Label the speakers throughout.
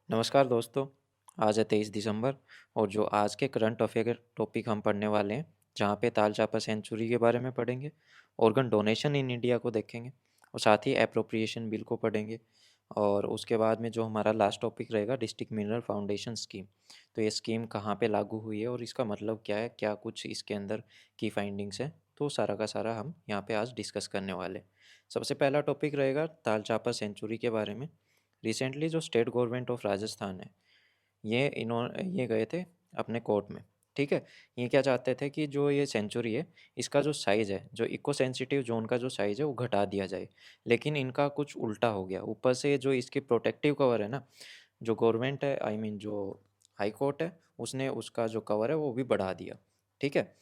Speaker 1: नमस्कार दोस्तों। आज है 23 दिसंबर और जो आज के करंट अफेयर टॉपिक हम पढ़ने वाले हैं, जहाँ पे ताल चापर सेंचुरी के बारे में पढ़ेंगे, ऑर्गन डोनेशन इन इंडिया को देखेंगे और साथ ही एप्रोप्रिएशन बिल को पढ़ेंगे। और उसके बाद में जो हमारा लास्ट टॉपिक रहेगा डिस्ट्रिक्ट मिनरल फाउंडेशन स्कीम। तो ये स्कीम कहाँ पे लागू हुई है और इसका मतलब क्या है, क्या कुछ इसके अंदर की फाइंडिंग्स है, तो सारा का सारा हम यहाँ पे आज डिस्कस करने वाले हैं। सबसे पहला टॉपिक रहेगा ताल चापर सेंचुरी के बारे में। रिसेंटली जो स्टेट गवर्नमेंट ऑफ राजस्थान है, ये गए थे अपने कोर्ट में। ठीक है। ये क्या चाहते थे कि जो ये सेंचुरी है, इसका जो साइज़ है, जो इको सेंसिटिव जोन का जो साइज़ है वो घटा दिया जाए। लेकिन इनका कुछ उल्टा हो गया। ऊपर से जो इसकी प्रोटेक्टिव कवर है ना, जो गवर्नमेंट है, आई मीन जो हाई कोर्ट है, उसने उसका जो कवर है वो भी बढ़ा दिया। ठीक है।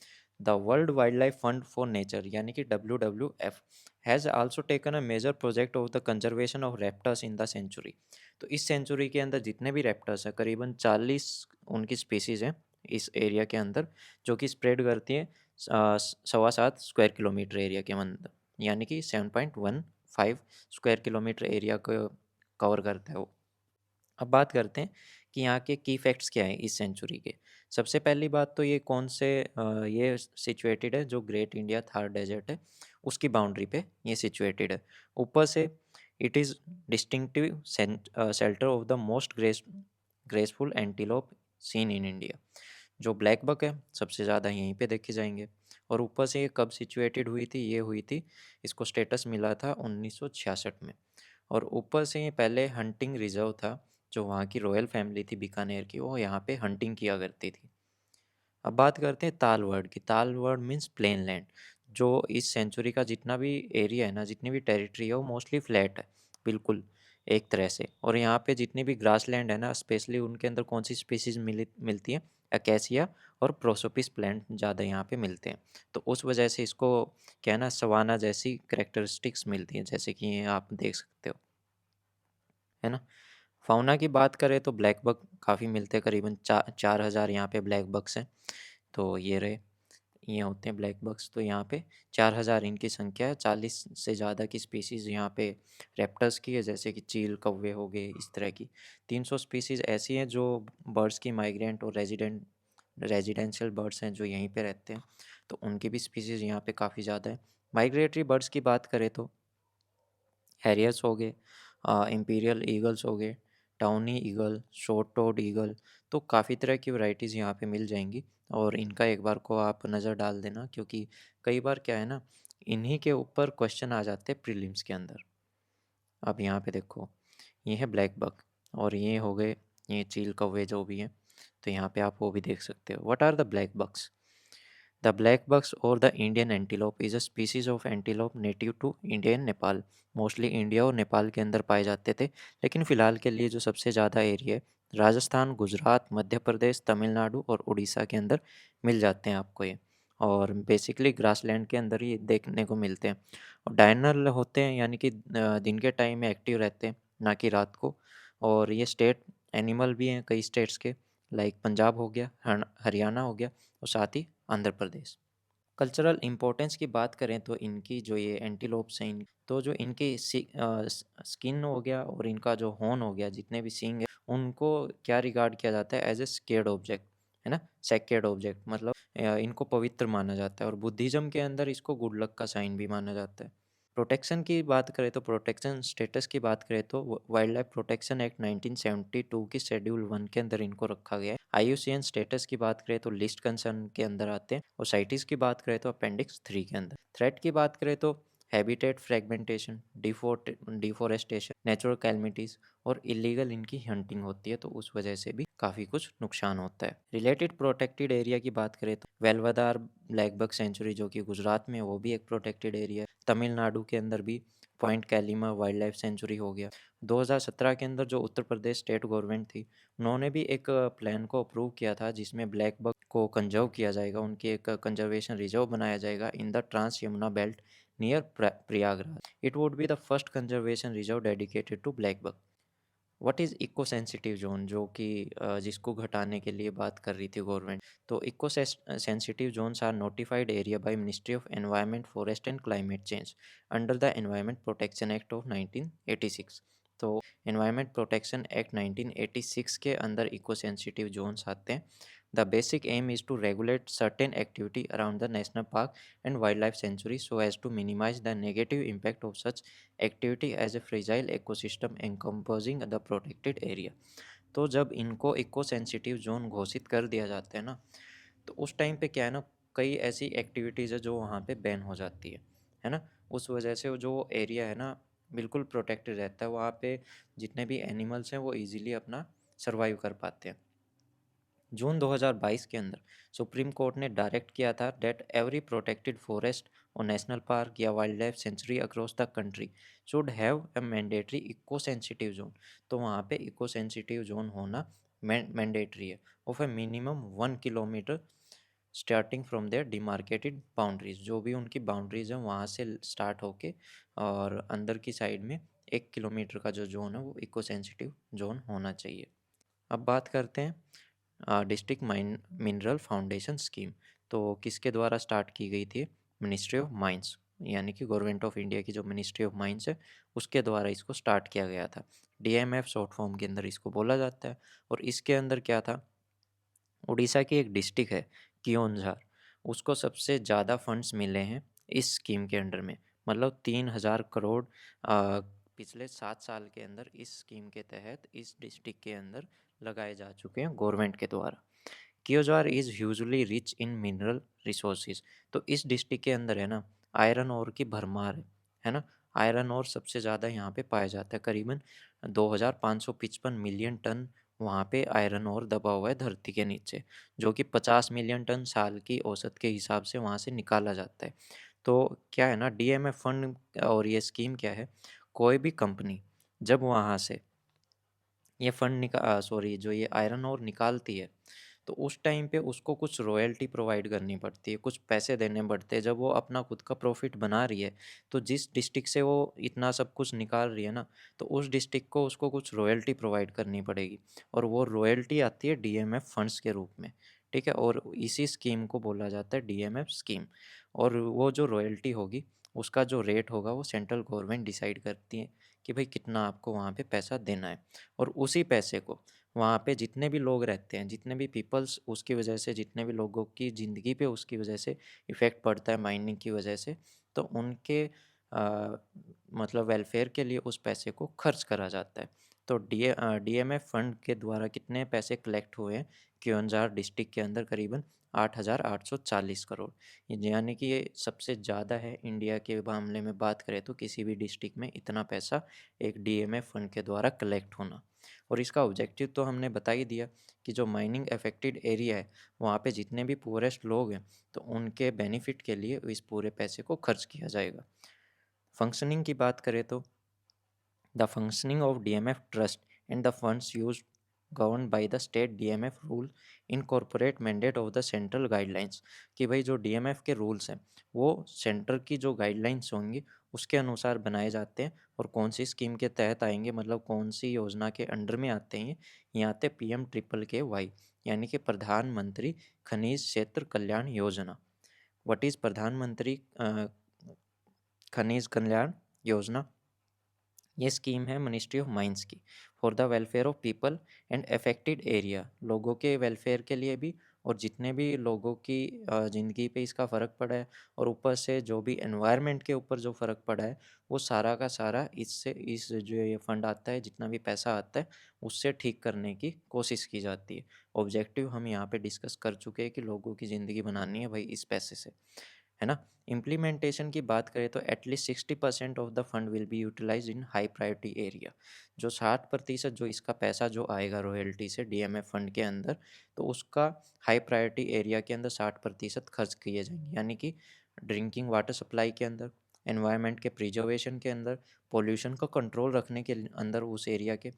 Speaker 1: The world wild life fund for nature यानी कि WWF has also taken a major project of the conservation of raptors in the sanctuary. तो इस सेंचुरी के अंदर जितने भी रेप्टर्स हैं, करीबन 40 उनकी स्पीसीज़ हैं इस एरिया के अंदर, जो कि स्प्रेड करती हैं 7.25 स्क्वायर किलोमीटर एरिया के अंदर, यानी कि 7.15 स्क्वायर किलोमीटर एरिया को कवर करता है वो। अब बात करते हैं कि यहाँ के की फैक्ट्स क्या हैं इस सेंचुरी के। सबसे पहली बात तो ये कौन से ये सिचुएटेड है, जो ग्रेट इंडिया थार डेजर्ट है उसकी बाउंड्री पे ये सिचुएटेड है। ऊपर से it is distinctive shelter of the most graceful antelope seen in India. जो ब्लैक बक है सबसे ज़्यादा यहीं पे देखे जाएंगे। और ऊपर से ये कब सिचुएटेड हुई थी, ये हुई थी, इसको स्टेटस मिला था 1966 में। और ऊपर से ये पहले हंटिंग रिजर्व था। जो वहाँ की रॉयल फैमिली थी बीकानेर की, वो यहाँ पे हंटिंग किया करती थी। अब बात करते हैं ताल वर्ड की। ताल वर्ड मीन्स प्लेन लैंड। जो इस सेंचुरी का जितना भी एरिया है ना, जितनी भी टेरिटरी है, वो मोस्टली फ्लैट है, बिल्कुल एक तरह से। और यहाँ पे जितनी भी ग्रास लैंड है ना, स्पेशली उनके अंदर कौन सी स्पीसीज मिलती है, अकेसिया और प्रोसोपिस प्लांट ज़्यादा यहाँ पे मिलते हैं। तो उस वजह से इसको क्या है ना, सवाना जैसी करेक्टरिस्टिक्स मिलती हैं, जैसे कि ये आप देख सकते हो, है ना। फाउना की बात करें तो ब्लैक बक काफ़ी मिलते हैं, करीबन 4,000 यहाँ पे ब्लैक बक्स हैं। तो ये रहे, ये होते हैं ब्लैक बक्स। तो यहाँ पे 4,000 इनकी संख्या है। 40 से ज़्यादा की स्पीसीज़ यहाँ पे रेप्टर्स की है, जैसे कि चील, कौवे हो गए, इस तरह की। 300 स्पीसीज़ ऐसी हैं जो बर्ड्स की माइग्रेंट और रेजिडेंशियल बर्ड्स हैं जो यहीं पे रहते हैं, तो उनकी भी स्पीसीज़ यहाँ पे काफ़ी ज़्यादा है। माइग्रेटरी बर्ड्स की बात करें तो हैरियर्स हो गए, इंपीरियल ईगल्स हो गए, tawny eagle, short toed eagle. तो काफ़ी तरह की वैरायटीज़ यहाँ पे मिल जाएंगी। और इनका एक बार को आप नज़र डाल देना, क्योंकि कई बार क्या है ना, इन्हीं के ऊपर क्वेश्चन आ जाते हैं प्रीलिम्स के अंदर। अब यहाँ पे देखो, ये है ब्लैक बक और ये हो गए, ये चील कौवे जो भी हैं। तो यहाँ पे आप वो भी देख सकते हो। What are the black bucks? The black bucks और the Indian antelope is a species of antelope native to India and Nepal. Mostly India और नेपाल के अंदर पाए जाते थे, लेकिन फ़िलहाल के लिए जो सबसे ज़्यादा एरिया है, राजस्थान, गुजरात, मध्य प्रदेश, तमिलनाडु और उड़ीसा के अंदर मिल जाते हैं आपको ये। और बेसिकली ग्रासलैंड के अंदर ही देखने को मिलते हैं। और डायनल होते हैं, यानी कि दिन के टाइम में एक्टिव रहते हैं, ना कि रात को। और ये स्टेट एनिमल भी हैं कई स्टेट्स के, लाइक पंजाब हो गया, हरियाणा हो गया, और साथ ही आंध्र प्रदेश। कल्चरल इम्पोर्टेंस की बात करें तो इनकी जो ये एंटीलोप्स हैं, तो जो इनकी स्किन हो गया और इनका जो हॉर्न हो गया, जितने भी सींग है, उनको क्या रिगार्ड किया जाता है, एज ए स्केर्ड ऑब्जेक्ट, है ना। सेक्रेड ऑब्जेक्ट मतलब इनको पवित्र माना जाता है। और बुद्धिज्म के अंदर इसको गुड लक का साइन भी माना जाता है। प्रोटेक्शन की बात करें तो प्रोटेक्शन स्टेटस की बात करें तो वाइल्ड लाइफ प्रोटेक्शन एक्ट 1972 की शेड्यूल 1 के अंदर इनको रखा गया है। IUCN स्टेटस की बात करें तो लिस्ट कंसर्न के अंदर आते हैं। और साइटिस की बात करें तो अपेंडिक्स 3 के अंदर। थ्रेट की बात करें तो habitat fragmentation, deforestation, natural calamities और इलीगल इनकी हंटिंग होती है, तो उस वजह से भी काफ़ी कुछ नुकसान होता है। रिलेटेड प्रोटेक्टेड एरिया की बात करें तो वेलवदार ब्लैक बक सेंचुरी जो कि गुजरात में है, वो भी एक प्रोटेक्टेड एरिया है। तमिलनाडु के अंदर भी पॉइंट कैलिमा वाइल्ड लाइफ सेंचुरी हो गया। 2017 के अंदर जो उत्तर प्रदेश स्टेट गवर्नमेंट थी, उन्होंने भी एक प्लान को अप्रूव किया था, जिसमें ब्लैक बक को कंजर्व किया जाएगा, उनकी एक कंजर्वेशन रिजर्व बनाया जाएगा in the trans Yamuna belt near Prayagraj. It would be the first conservation reserve dedicated to blackbuck. What is eco sensitive zone, जो कि जिसको घटाने के लिए बात कर रही थी गवर्नमेंट। तो eco sensitive zones are notified area by ministry of environment, forest and climate change under the environment protection act of 1986। तो एनवायरनमेंट प्रोटेक्शन एक्ट 1986 के अंदर इको सेंसिटिव जोन्स आते हैं। The basic aim is to regulate certain activity around the national park and wild life sanctuary so as to minimise the negative impact of such activity as a fragile ecosystem encompassing the protected area. तो जब इनको eco sensitive zone घोषित कर दिया जाता है ना, तो उस टाइम पे क्या है ना, कई ऐसी एक्टिविटीज़ है जो वहाँ पे बैन हो जाती है ना। उस वजह से वो जो एरिया है ना, बिल्कुल प्रोटेक्टेड रहता है। वहाँ पे जितने भी एनिमल्स हैं वो इजीली अपना सर्वाइव कर पाते हैं। जून 2022 के अंदर सुप्रीम कोर्ट ने डायरेक्ट किया था डेट एवरी प्रोटेक्टेड फॉरेस्ट और नेशनल पार्क या wild life sanctuary across the country should have a mandatory eco sensitive zone. तो वहाँ पे इको सेंसिटिव जोन होना मैंडेटरी है, of a minimum 1 kilometre starting from their demarcated boundaries. जो भी उनकी बाउंड्रीज हैं वहाँ से स्टार्ट होके और अंदर की साइड में 1 किलोमीटर का जो जोन है वो इको सेंसिटिव जोन होना चाहिए। अब बात करते हैं district mine mineral foundation scheme. तो किसके द्वारा स्टार्ट की गई थी? मिनिस्ट्री ऑफ माइंस, यानी कि गवर्नमेंट ऑफ इंडिया की जो मिनिस्ट्री ऑफ माइंस है उसके द्वारा इसको स्टार्ट किया गया था। डीएमएफ शॉर्ट फॉर्म के अंदर इसको बोला जाता है। और इसके अंदर क्या था, उड़ीसा की एक डिस्ट्रिक्ट है कियोंझार, उसको सबसे ज़्यादा फंड्स मिले हैं इस स्कीम के अंडर में। मतलब 3,000 करोड़ पिछले 7 साल के अंदर इस स्कीम के तहत इस डिस्ट्रिक्ट के अंदर लगाए जा चुके हैं गवर्नमेंट के द्वारा। Keonjhar is hugely rich in mineral resources. तो इस डिस्ट्रिक्ट के अंदर है ना, आयरन ओर की भरमार है ना। आयरन ओर सबसे ज़्यादा यहाँ पे पाया जाता है, करीबन 2,555 मिलियन टन वहाँ पे आयरन ओर दबा हुआ है धरती के नीचे, जो कि 50 मिलियन टन साल की औसत के हिसाब से वहाँ से निकाला जाता है। तो क्या है ना, डीएमएफ फंड और ये स्कीम क्या है, कोई भी कंपनी जब वहाँ से ये फंड सॉरी जो ये आयरन ओर निकालती है, तो उस टाइम पे उसको कुछ रॉयल्टी प्रोवाइड करनी पड़ती है, कुछ पैसे देने पड़ते हैं। जब वो अपना खुद का प्रॉफिट बना रही है, तो जिस डिस्ट्रिक्ट से वो इतना सब कुछ निकाल रही है ना, तो उस डिस्ट्रिक्ट को उसको कुछ रॉयल्टी प्रोवाइड करनी पड़ेगी। और वो रॉयल्टी आती है डीएमएफ फंड्स के रूप में। ठीक है, और इसी स्कीम को बोला जाता है डीएमएफ स्कीम। और वो जो रॉयल्टी होगी उसका जो रेट होगा वो सेंट्रल गवर्नमेंट डिसाइड करती है कि भाई कितना आपको वहाँ पे पैसा देना है। और उसी पैसे को वहाँ पे जितने भी लोग रहते हैं, जितने भी पीपल्स, उसकी वजह से जितने भी लोगों की ज़िंदगी पे उसकी वजह से इफ़ेक्ट पड़ता है माइनिंग की वजह से, तो उनके मतलब वेलफेयर के लिए उस पैसे को खर्च करा जाता है। तो डीएमएफ फंड के द्वारा कितने पैसे कलेक्ट हुए हैं क्योंझार डिस्ट्रिक्ट के अंदर? करीबन 8,840 करोड़। यानी कि ये सबसे ज़्यादा है इंडिया के मामले में बात करें तो, किसी भी डिस्ट्रिक्ट में इतना पैसा एक डीएमएफ फंड के द्वारा कलेक्ट होना। और इसका ऑब्जेक्टिव तो हमने बता ही दिया कि जो माइनिंग अफेक्टेड एरिया है वहाँ पे जितने भी पुअरेस्ट लोग हैं, तो उनके बेनिफिट के लिए इस पूरे पैसे को खर्च किया जाएगा। फंक्शनिंग की बात करें तो the functioning of DMF trust and the funds used governed by the state DMF rule incorporate mandate of the central guidelines। कि भाई जो DMF के रूल्स हैं वो सेंटर की जो गाइडलाइंस होंगी उसके अनुसार बनाए जाते हैं। और कौन सी स्कीम के तहत आएंगे, मतलब कौन सी योजना के अंडर में आते हैं ये आते PMKKY, यानी कि प्रधानमंत्री खनिज क्षेत्र कल्याण योजना। व्हाट इज़ प्रधानमंत्री खनिज कल्याण योजना? ये स्कीम है मिनिस्ट्री ऑफ माइंस की, for the welfare of people and affected area. लोगों के वेलफेयर के लिए भी, और जितने भी लोगों की ज़िंदगी पे इसका फ़र्क पड़ा है, और ऊपर से जो भी एनवायरनमेंट के ऊपर जो फ़र्क पड़ा है, वो सारा का सारा इससे, इस जो ये फंड आता है, जितना भी पैसा आता है उससे ठीक करने की कोशिश की जाती है। ऑब्जेक्टिव हम यहाँ पे डिस्कस कर चुके हैं कि लोगों की ज़िंदगी बनानी है भाई इस पैसे से, है ना। इम्प्लीमेंटेशन की बात करें तो at least 60% of the fund will be utilise in high priority area. जो 60% जो इसका पैसा जो आएगा रॉयल्टी से डीएमएफ फंड के अंदर, तो उसका हाई प्रायोरिटी एरिया के अंदर 60% खर्च किए जाएंगे, यानी कि ड्रिंकिंग वाटर सप्लाई के अंदर, एनवायरनमेंट के प्रिजर्वेशन के अंदर, पोल्यूशन को कंट्रोल रखने के अंदर उस एरिया के,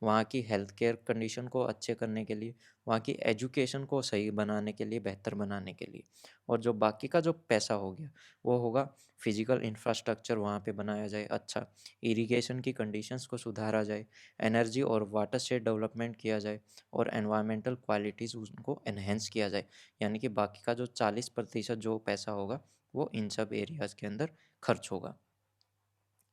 Speaker 1: वहाँ की हेल्थ केयर कंडीशन को अच्छे करने के लिए, वहाँ की एजुकेशन को सही बनाने के लिए, बेहतर बनाने के लिए। और जो बाकी का जो पैसा हो गया वो होगा फिजिकल इंफ्रास्ट्रक्चर वहाँ पे बनाया जाए अच्छा, इरिगेशन की कंडीशंस को सुधारा जाए, एनर्जी और वाटर शेड डेवलपमेंट किया जाए, और एनवायरमेंटल क्वालिटीज़ उनको एनहेंस किया जाए। यानी कि बाकी का जो 40% जो पैसा होगा वो इन सब एरियाज़ के अंदर खर्च होगा।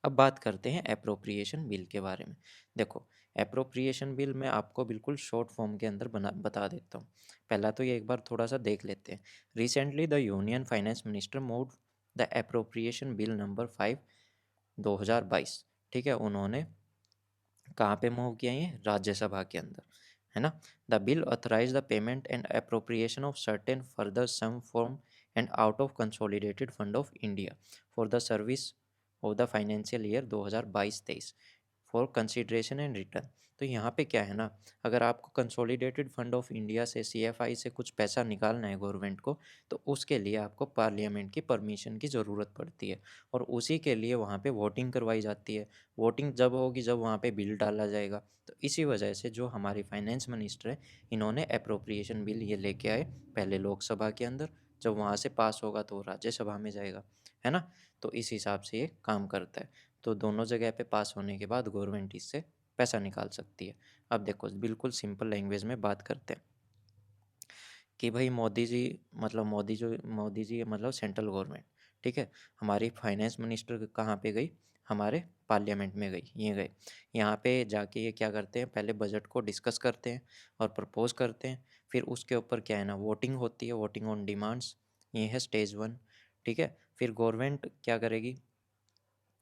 Speaker 1: अब बात करते हैं एप्रोप्रिएशन बिल के बारे में। देखो, एप्रोप्रिएशन बिल मैं आपको बिल्कुल शॉर्ट फॉर्म के अंदर बता देता हूँ। पहला तो ये एक बार थोड़ा सा देख लेते हैं। Recently the union finance minister move the appropriation bill number 5 2022। ठीक है, उन्होंने कहाँ पे मूव किया, ये राज्यसभा के अंदर, है ना। The bill authorise the payment and appropriation of certain further sum from and out of consolidated fund of India for the service of the financial year 2022-23 for consideration and return. तो यहाँ पे क्या है ना, अगर आपको कंसोलिडेटेड फंड ऑफ इंडिया से, CFI से कुछ पैसा निकालना है गवर्नमेंट को, तो उसके लिए आपको पार्लियामेंट की परमिशन की ज़रूरत पड़ती है, और उसी के लिए वहाँ पे वोटिंग करवाई जाती है। वोटिंग जब होगी जब वहाँ पे बिल डाला जाएगा। तो इसी वजह से जो हमारे फाइनेंस मिनिस्टर है, इन्होंने अप्रोप्रिएशन बिल ये लेके आए, पहले लोकसभा के अंदर, जब वहाँ से पास होगा तो राज्यसभा में जाएगा, है ना। तो इस हिसाब से ये काम करता है। तो दोनों जगह पे पास होने के बाद गवर्नमेंट इससे पैसा निकाल सकती है। अब देखो, बिल्कुल सिंपल लैंग्वेज में बात करते हैं कि भाई मोदी जी, मतलब मोदी जी मतलब सेंट्रल गवर्नमेंट, ठीक है। हमारी फाइनेंस मिनिस्टर कहाँ पे गई, हमारे पार्लियामेंट में गई, ये गए। यहाँ पे जाके ये क्या करते हैं, पहले बजट को डिस्कस करते हैं और प्रपोज करते हैं। फिर उसके ऊपर क्या है ना, वोटिंग होती है, वोटिंग ऑन डिमांड्स, ये है स्टेज 1। ठीक है, फिर गवर्नमेंट क्या करेगी,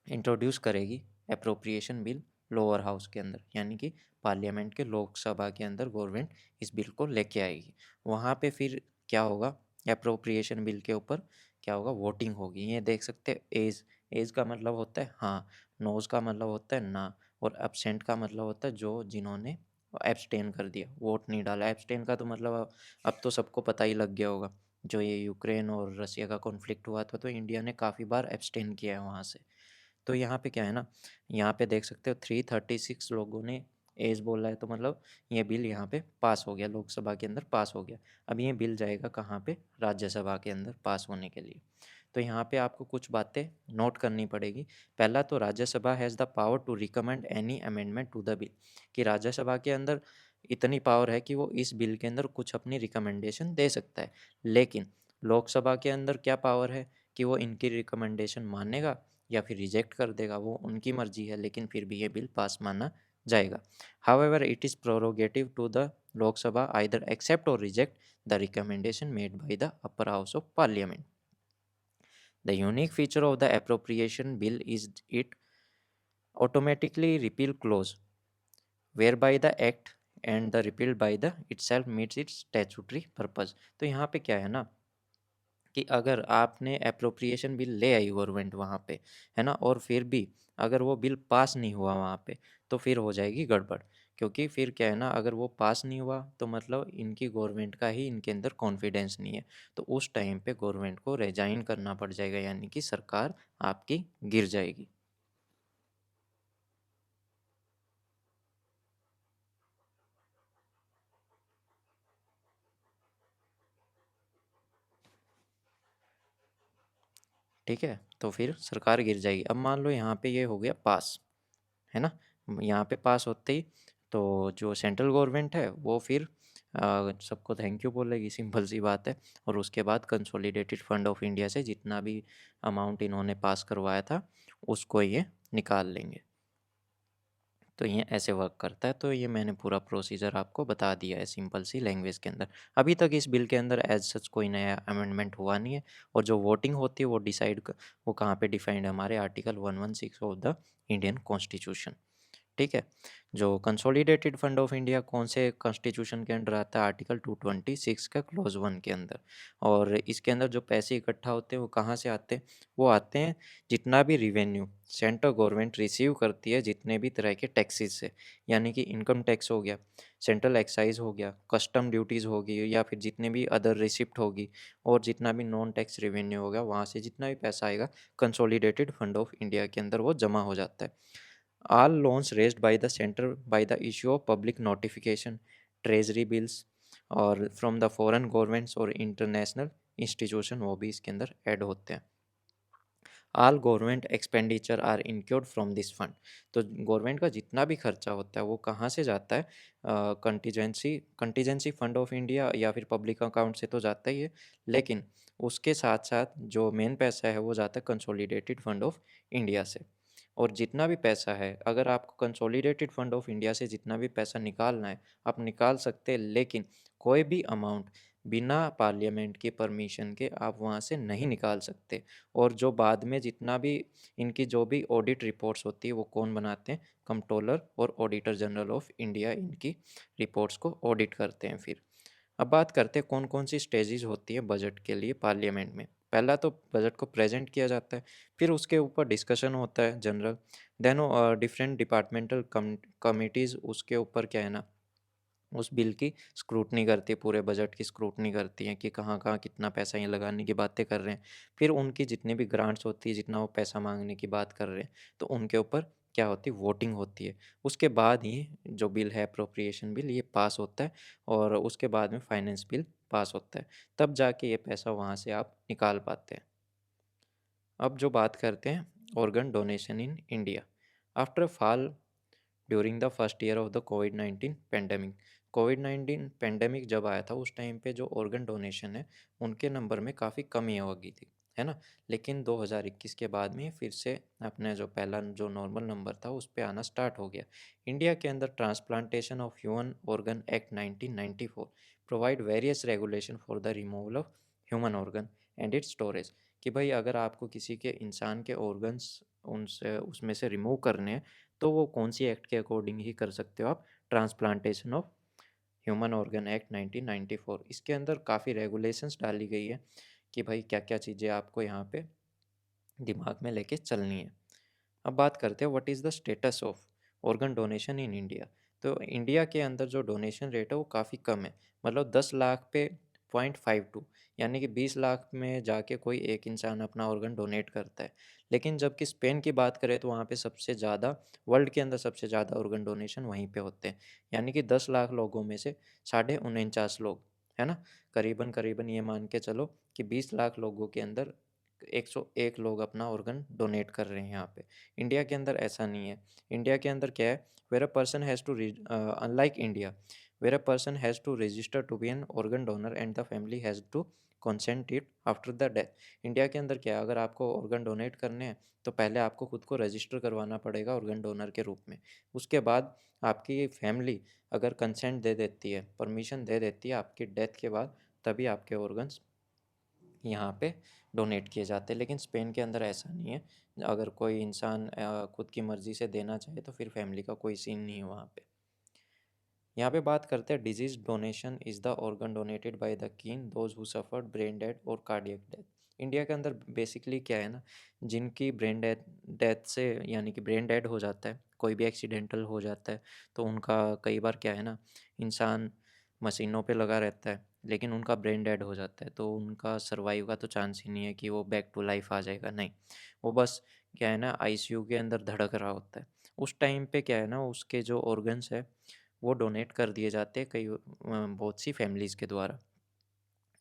Speaker 1: इंट्रोड्यूस करेगी अप्रोप्रिएशन बिल लोअर हाउस के अंदर, यानी कि पार्लियामेंट के लोकसभा के अंदर गवर्नमेंट इस बिल को लेके आएगी। वहाँ पे फिर क्या होगा, अप्रोप्रिएशन बिल के ऊपर क्या होगा, वोटिंग होगी। ये देख सकते हैं, एज, एज का मतलब होता है हाँ, नोज का मतलब होता है ना, और एब्सेंट का मतलब होता है जो जिन्होंने एब्सटेन कर दिया, वोट नहीं डाला। एब्सटेन का तो मतलब अब तो सबको पता ही लग गया होगा। जो ये यूक्रेन और रसिया का कॉन्फ्लिक्ट हुआ था, तो इंडिया ने काफ़ी बार एब्सटेन किया है वहाँ से। तो यहाँ पे क्या है ना, यहाँ पे देख सकते हो 336 लोगों ने एज बोला है, तो मतलब ये बिल यहाँ पे पास हो गया, लोकसभा के अंदर पास हो गया। अब ये बिल जाएगा कहाँ पे, राज्यसभा के अंदर पास होने के लिए। तो यहाँ पे आपको कुछ बातें नोट करनी पड़ेगी। पहला तो, Rajya Sabha has the power to recommend any amendment to the bill, कि राज्यसभा के अंदर इतनी पावर है कि वो इस बिल के अंदर कुछ अपनी रिकमेंडेशन दे सकता है। लेकिन लोकसभा के अंदर क्या पावर है कि वो इनकी रिकमेंडेशन मानेगा या फिर रिजेक्ट कर देगा, वो उनकी मर्जी है, लेकिन फिर भी ये बिल पास माना जाएगा। However it is prerogative to the Lok Sabha either accept और reject the recommendation made by the upper house of parliament. The unique feature of the appropriation bill is it automatically repeal clause whereby the act and the repealed by the itself meets its statutory purpose। तो यहाँ पे क्या है ना, कि अगर आपने appropriation bill ले आई गवर्नमेंट वहाँ पे, है ना, और फिर भी अगर वो बिल पास नहीं हुआ वहाँ पे, तो फिर हो जाएगी गड़बड़। क्योंकि फिर क्या है ना, अगर वो पास नहीं हुआ तो मतलब इनकी गवर्नमेंट का ही इनके अंदर कॉन्फिडेंस नहीं है। तो उस टाइम पे गवर्नमेंट को रिजाइन करना पड़ जाएगा, यानी कि सरकार आपकी गिर जाएगी। ठीक है, तो फिर सरकार गिर जाएगी। अब मान लो यहाँ पे ये हो गया पास, है ना। यहाँ पे पास होते ही तो जो सेंट्रल गवर्नमेंट है वो फिर सबको थैंक यू बोलेगी, सिंपल सी बात है। और उसके बाद कंसोलिडेटेड फंड ऑफ इंडिया से जितना भी अमाउंट इन्होंने पास करवाया था उसको ये निकाल लेंगे। तो ये ऐसे वर्क करता है। तो ये मैंने पूरा प्रोसीजर आपको बता दिया है सिंपल सी लैंग्वेज के अंदर। अभी तक इस बिल के अंदर एज सच कोई नया अमेंडमेंट हुआ नहीं है, और जो वोटिंग होती है वो वो कहाँ पे डिफाइंड है, हमारे article 116 of the Indian constitution. ठीक है, जो कंसोलिडेटेड फंड ऑफ इंडिया कौन से कॉन्स्टिट्यूशन के अंडर आता है, आर्टिकल 226 का क्लोज 1 के अंदर। और इसके अंदर जो पैसे इकट्ठा होते हैं वो कहाँ से आते हैं, वो आते हैं जितना भी रिवेन्यू सेंट्रल गवर्नमेंट रिसीव करती है जितने भी तरह के टैक्सेस से, यानी कि इनकम टैक्स हो गया, सेंट्रल एक्साइज हो गया, कस्टम ड्यूटीज़ होगी, या फिर जितने भी अदर रिसिप्ट होगी, और जितना भी नॉन टैक्स रेवेन्यू होगा, वहाँ से जितना भी पैसा आएगा कंसोलिडेटेड फंड ऑफ इंडिया के अंदर वो जमा हो जाता है। All loans raised by the center by the issue of public notification, treasury bills और from the foreign governments और international institution वो भी इसके अंदर ऐड होते हैं। All government expenditure are incurred from this fund. तो गवर्नमेंट का जितना भी खर्चा होता है वो कहाँ से जाता है, कंटीजेंसी फंड ऑफ इंडिया या फिर पब्लिक अकाउंट से तो जाता ही है, लेकिन उसके साथ साथ जो मेन पैसा है वो जाता है कंसोलिडेटेड फंड ऑफ इंडिया से। और जितना भी पैसा है, अगर आपको कंसोलिडेटेड फंड ऑफ इंडिया से जितना भी पैसा निकालना है, आप निकाल सकते हैं, लेकिन कोई भी अमाउंट बिना पार्लियामेंट की परमिशन के आप वहाँ से नहीं निकाल सकते। और जो बाद में जितना भी इनकी जो भी ऑडिट रिपोर्ट्स होती है वो कौन बनाते हैं? कंट्रोलर और ऑडिटर जनरल ऑफ इंडिया इनकी रिपोर्ट्स को ऑडिट करते हैं फिर। अब बात करते हैं कौन कौन सी स्टेजेस होती है बजट के लिए पार्लियामेंट में। पहला तो बजट को प्रेजेंट किया जाता है, फिर उसके ऊपर डिस्कशन होता है general, then different departmental committees उसके ऊपर क्या है ना, उस बिल की स्क्रूटनी करती है, पूरे बजट की स्क्रूटनी करती हैं कि कहाँ कहाँ कितना पैसा ये लगाने की बातें कर रहे हैं। फिर उनकी जितनी भी ग्रांट्स होती है, जितना वो पैसा मांगने की बात कर रहे हैं, तो उनके ऊपर क्या होती है, वोटिंग होती है। उसके बाद ही जो बिल है अप्रोप्रिएशन बिल, ये पास होता है, और उसके बाद में फाइनेंस बिल पास होता है। तब जाके ये पैसा वहाँ से आप निकाल पाते हैं। अब जो बात करते हैं organ donation in India after fall during the first year of the covid pandemic. Covid pandemic जब आया था उस टाइम पे जो ऑर्गन डोनेशन है उनके नंबर में काफ़ी कमी हो गई थी, है ना? लेकिन 2021 के बाद में फिर से अपने जो पहला जो नॉर्मल नंबर था उस पे आना स्टार्ट हो गया। इंडिया के अंदर transplantation of human organ act 1994 provide various regulation for the removal of human organ and it's storage, कि भाई अगर आपको किसी के इंसान के ऑर्गन्स उनसे उसमें से रिमूव करने हैं, तो वो कौन सी एक्ट के अकॉर्डिंग ही कर सकते हो आप? Transplantation of human organ act 1994। इसके अंदर काफ़ी रेगुलेशंस डाली गई है कि भाई क्या क्या चीज़ें आपको यहाँ पे दिमाग में लेके चलनी है। अब बात करते हैं what is the status of organ donation in India. तो इंडिया के अंदर जो डोनेशन रेट है वो काफ़ी कम है, मतलब 10 लाख पे 0.52, यानी कि 20 लाख में जाके कोई एक इंसान अपना ऑर्गन डोनेट करता है। लेकिन जबकि स्पेन की बात करें तो वहाँ पे सबसे ज़्यादा, वर्ल्ड के अंदर सबसे ज़्यादा ऑर्गन डोनेशन वहीं पे होते हैं, यानी कि 10 लाख लोगों में से 49.5 लोग, है ना, करीबन करीबन ये मान के चलो कि 20 लाख लोगों के अंदर 101 लोग अपना ऑर्गन डोनेट कर रहे हैं यहाँ पे। इंडिया के अंदर ऐसा नहीं है। इंडिया के अंदर क्या है, where a person has to unlike India, where a person has to register to be an organ donor and the family has to consent it after the death. India के अंदर क्या है, अगर आपको ऑर्गन डोनेट करने हैं तो पहले आपको खुद को रजिस्टर करवाना पड़ेगा ऑर्गन डोनर के रूप में। उसके बाद आपकी फैमिली अगर कंसेंट दे देती है, परमिशन दे देती है आपकी डेथ के बाद, तभी आपके ऑर्गन्स यहाँ पे डोनेट किए जाते हैं। लेकिन स्पेन के अंदर ऐसा नहीं है। अगर कोई इंसान खुद की मर्ज़ी से देना चाहे तो फिर फैमिली का कोई सीन नहीं है वहाँ पे। यहाँ पे बात करते हैं deceased donation is the organ donated by the kin those who suffered brain death और कार्डियक डेथ। इंडिया के अंदर बेसिकली क्या है ना, जिनकी ब्रेन डेथ डेथ से यानी कि ब्रेन डेड हो जाता है, कोई भी एक्सीडेंटल हो जाता है, तो उनका कई बार क्या है ना, इंसान मशीनों पे लगा रहता है लेकिन उनका ब्रेन डेड हो जाता है, तो उनका सर्वाइव का तो चांस ही नहीं है कि वो बैक टू लाइफ आ जाएगा, नहीं। वो बस क्या है ना, आईसीयू के अंदर धड़क रहा होता है। उस टाइम पे क्या है ना, उसके जो ऑर्गन्स है वो डोनेट कर दिए जाते हैं कई बहुत सी फैमिलीज़ के द्वारा।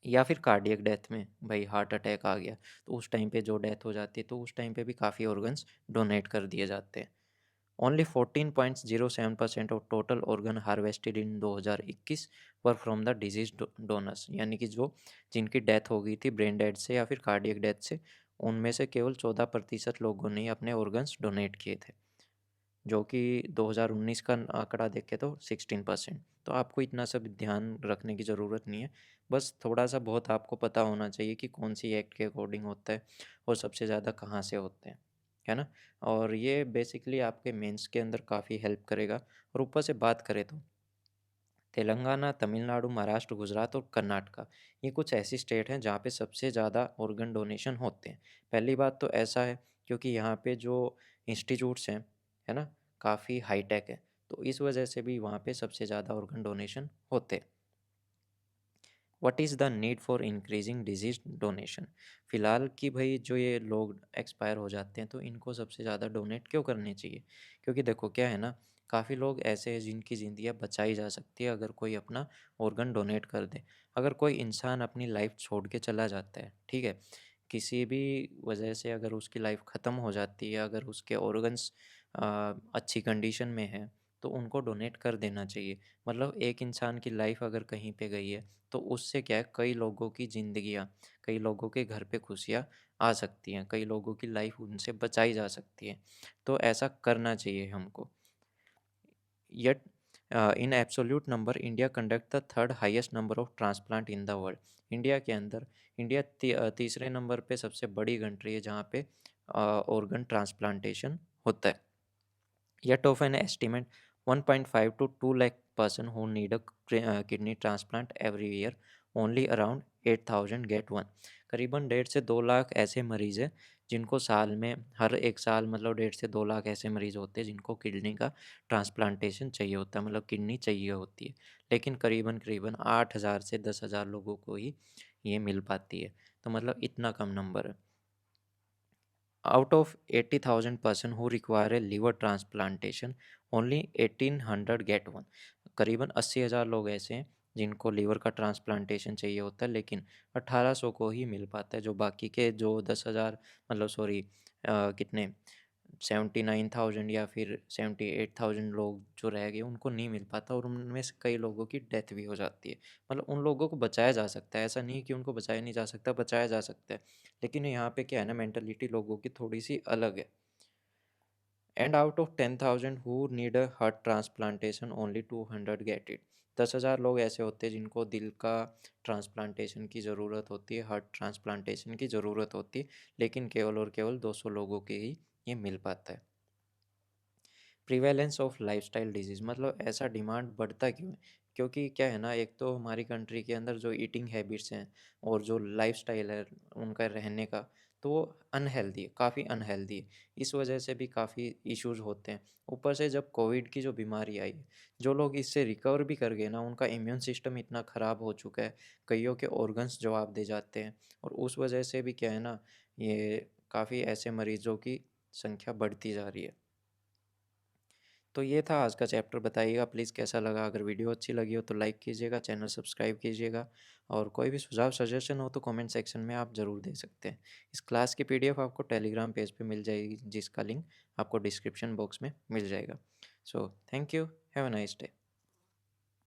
Speaker 1: या फिर कार्डियक डेथ में भाई हार्ट अटैक आ गया, तो उस टाइम पे जो डेथ हो जाती है तो उस टाइम पे भी काफ़ी ऑर्गन्स डोनेट कर दिए जाते हैं। Only 14.07% of total organ harvested in 2021 were from the disease donors, यानी कि जो जिनकी डेथ हो गई थी ब्रेन डेथ से या फिर कार्डियक डेथ से, उनमें से केवल 14% लोगों ने ही अपने ऑर्गन्स डोनेट किए थे, जो कि 2019 का आंकड़ा देखें तो 16%। तो आपको इतना सब ध्यान रखने की ज़रूरत नहीं है, बस थोड़ा सा बहुत आपको पता होना चाहिए कि कौन सी एक्ट के अकॉर्डिंग होता है और सबसे ज़्यादा कहाँ से होते हैं, है ना? और ये बेसिकली आपके मेंस के अंदर काफ़ी हेल्प करेगा। और ऊपर से बात करें तो तेलंगाना, तमिलनाडु, महाराष्ट्र, गुजरात और कर्नाटका, ये कुछ ऐसी स्टेट हैं जहाँ पे सबसे ज़्यादा ऑर्गन डोनेशन होते हैं। पहली बात तो ऐसा है क्योंकि यहाँ पे जो इंस्टीट्यूट्स हैं, है ना, काफ़ी हाईटेक है, तो इस वजह से भी वहाँ पे सबसे ज़्यादा ऑर्गन डोनेशन होते हैं। What is the need for increasing disease donation. फ़िलहाल कि भाई जो ये लोग एक्सपायर हो जाते हैं तो इनको सबसे ज़्यादा डोनेट क्यों करने चाहिए? क्योंकि देखो क्या है ना, काफ़ी लोग ऐसे हैं जिनकी ज़िंदगियाँ बचाई जा सकती है अगर कोई अपना ऑर्गन डोनेट कर दे। अगर कोई इंसान अपनी लाइफ छोड़ के चला जाता है, ठीक है, किसी भी वजह से अगर उसकी लाइफ ख़त्म हो जाती है, अगर उसके ऑर्गन्स अच्छी कंडीशन में है, तो उनको डोनेट कर देना चाहिए। मतलब एक इंसान की लाइफ अगर कहीं पे गई है, तो उससे क्या है, कई लोगों की ज़िंदगियाँ, कई लोगों के घर पे खुशियाँ आ सकती हैं, कई लोगों की लाइफ उनसे बचाई जा सकती है। तो ऐसा करना चाहिए हमको। Yet, in absolute number, India conduct the third highest number of transplant in the world. India के अंदर इंडिया तीसरे नंबर पे सबसे बड़ी कंट्री है जहाँ पे ऑर्गन ट्रांसप्लांटेशन होता है। Yet of an estimate 1.5 to 2 lakh person who need a kidney transplant every year, only around 8,000 get one. करीबन 1.5 से 2 लाख ऐसे मरीज़ हैं जिनको साल में, हर एक साल मतलब 1.5 से 2 लाख ऐसे मरीज़ होते हैं जिनको किडनी का ट्रांसप्लांटेशन चाहिए होता है, मतलब किडनी चाहिए होती है। लेकिन करीबन करीबन 8,000 से 10,000 लोगों को ही ये मिल पाती है। तो मतलब इतना कम नंबर है। Out of 80,000 person who require a liver transplantation, only 1,800 get one. करीबन 80,000 लोग ऐसे हैं जिनको लीवर का ट्रांसप्लांटेशन चाहिए होता है, लेकिन 1,800 को ही मिल पाता है। जो बाकी के जो 10,000, मतलब सॉरी, कितने, 79,000 या फिर 78,000 लोग जो रह गए उनको नहीं मिल पाता, और उनमें से कई लोगों की डेथ भी हो जाती है। मतलब उन लोगों को बचाया जा सकता है, ऐसा नहीं है कि उनको बचाया नहीं जा सकता, बचाया जा सकता है। लेकिन यहाँ पे क्या है ना, मेंटालिटी लोगों की थोड़ी सी अलग है। And out of 10,000 who need a heart transplantation, only 200 get it. 10,000 लोग ऐसे होते हैं जिनको दिल का ट्रांसप्लांटेशन की ज़रूरत होती है, हार्ट ट्रांसप्लांटेशन की ज़रूरत होती है, लेकिन केवल और केवल 200 लोगों के ही ये मिल पाता है। प्रिवेलेंस ऑफ लाइफस्टाइल डिजीज़, मतलब ऐसा डिमांड बढ़ता क्यों है? क्योंकि क्या है ना, एक तो हमारी कंट्री के अंदर जो ईटिंग हैबिट्स हैं और जो लाइफस्टाइल है उनका रहने का, तो वो अनहेल्दी है, काफ़ी अनहेल्दी है। इस वजह से भी काफ़ी इश्यूज़ होते हैं। ऊपर से जब कोविड की जो बीमारी आई है, जो लोग इससे रिकवर भी कर गए ना, उनका इम्यून सिस्टम इतना ख़राब हो चुका है, कइयों के ऑर्गन्स जवाब दे जाते हैं, और उस वजह से भी क्या है ना, ये काफ़ी ऐसे मरीज़ों की संख्या बढ़ती जा रही है। तो ये था आज का चैप्टर। बताइएगा प्लीज़ कैसा लगा। अगर वीडियो अच्छी लगी हो तो लाइक कीजिएगा, चैनल सब्सक्राइब कीजिएगा, और कोई भी सुझाव सजेशन हो तो कमेंट सेक्शन में आप ज़रूर दे सकते हैं। इस क्लास की पीडीएफ आपको टेलीग्राम पेज पे मिल जाएगी, जिसका लिंक आपको डिस्क्रिप्शन बॉक्स में मिल जाएगा। So thank you, have a nice day.